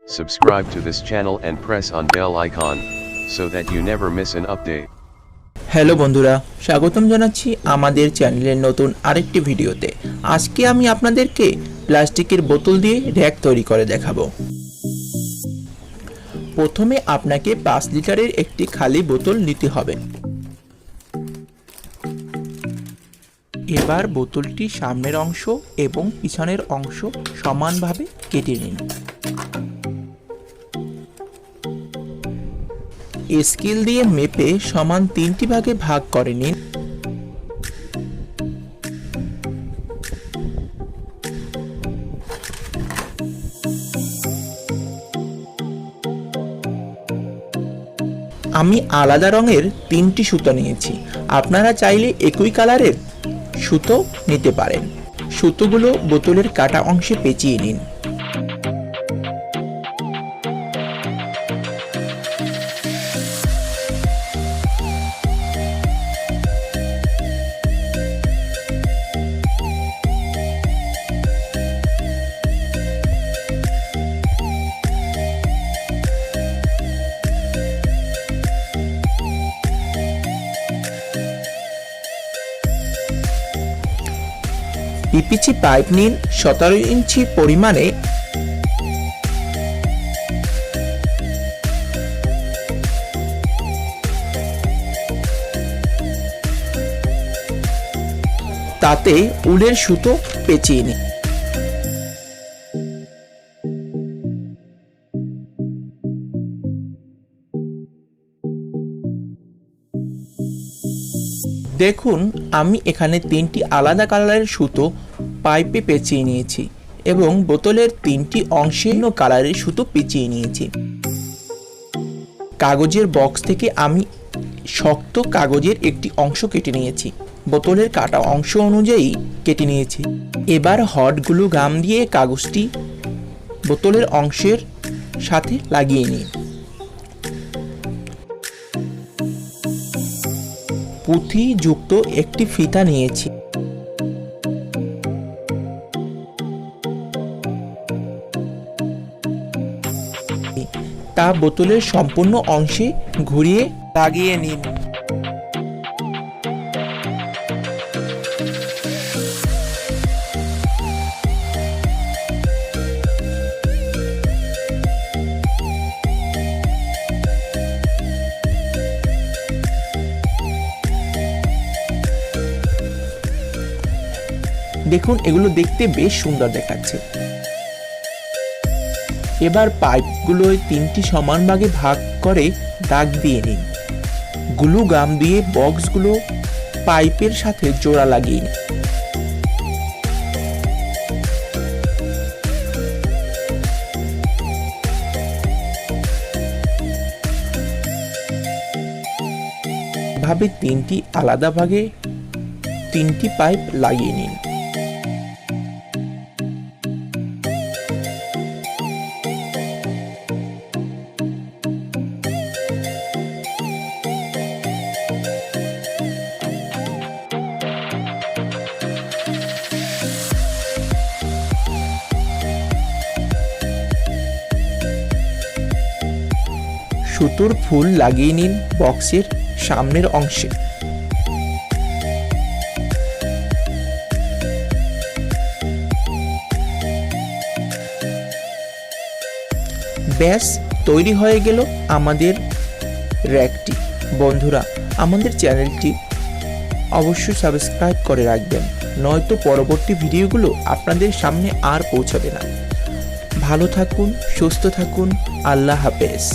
Subscribe to this channel and press on bell icon so that you never miss an update. Hello বন্ধুরা, স্বাগতম জানাচ্ছি আমাদের চ্যানেলের নতুন আরেকটি ভিডিওতে। আজকে আমি আপনাদেরকে প্লাস্টিকের বোতল দিয়ে র‍্যাক তৈরি করে দেখাবো। প্রথমে আপনাকে 5 লিটারের একটি খালি বোতল নিতে হবে। এবার বোতলটি সামনের অংশ এবং পিছনের অংশ সমানভাবে কেটে নিন। স্কেল দিয়ে মেপে সমান 3টি ভাগে ভাগ করে নিন। আমি আলাদা রঙের 3টি সুতো নিয়েছি। আপনারা চাইলে একই কালারের সুতো নিতে পারেন। সুতোগুলো বোতলের কাটা অংশে পেঁচিয়ে নিন। পিপিসি পাইপ নিন 17 ইঞ্চি পরিমাণে। তাতে উলের সুতো পেঁচিয়ে নিন। দেখুন, আমি এখানে 3টি আলাদা কালারের সুতো পাইপে পেঁচিয়ে নিয়েছি এবং বোতলের 3টি অংশে ভিন্ন কালারের সুতো পেঁচিয়ে নিয়েছি। কাগজের বক্স থেকে আমি শক্ত কাগজের একটি অংশ কেটে নিয়েছি। বোতলের কাটা অংশ অনুযায়ী কেটে নিয়েছি। এবার হট গ্লু গাম দিয়ে কাগজটি বোতলের অংশের সাথে লাগিয়ে নিন। পুঁথি যুক্ত একটি ফিতা নিয়েছি। তা বোতলের সম্পূর্ণ অংশে ঘুরিয়ে লাগিয়ে নিন। দেখুন, এগুলো দেখতে বেশ সুন্দর দেখাচ্ছে। এবার পাইপগুলোয় 3টি সমান ভাগে ভাগ করে দাগ দিয়ে নিন। গ্লু গাম দিয়ে বক্সগুলো পাইপের সাথে জোড়া লাগিয়ে নিন। ভাবে 3টি আলাদা ভাগে 3টি পাইপ লাগিয়ে নিন। সুতোর ফুল লাগিয়ে নিন বক্সের সামনের অংশে। ব্যাস, তৈরি হয়ে গেল আমাদের র‍্যাকটি। বন্ধুরা, আমাদের চ্যানেলটি অবশ্যই সাবস্ক্রাইব করে রাখবেন, নয়তো পরবর্তী ভিডিওগুলো আপনাদের সামনে আর পৌঁছাবে না। ভালো থাকুন, সুস্থ থাকুন। আল্লাহ হাফেজ।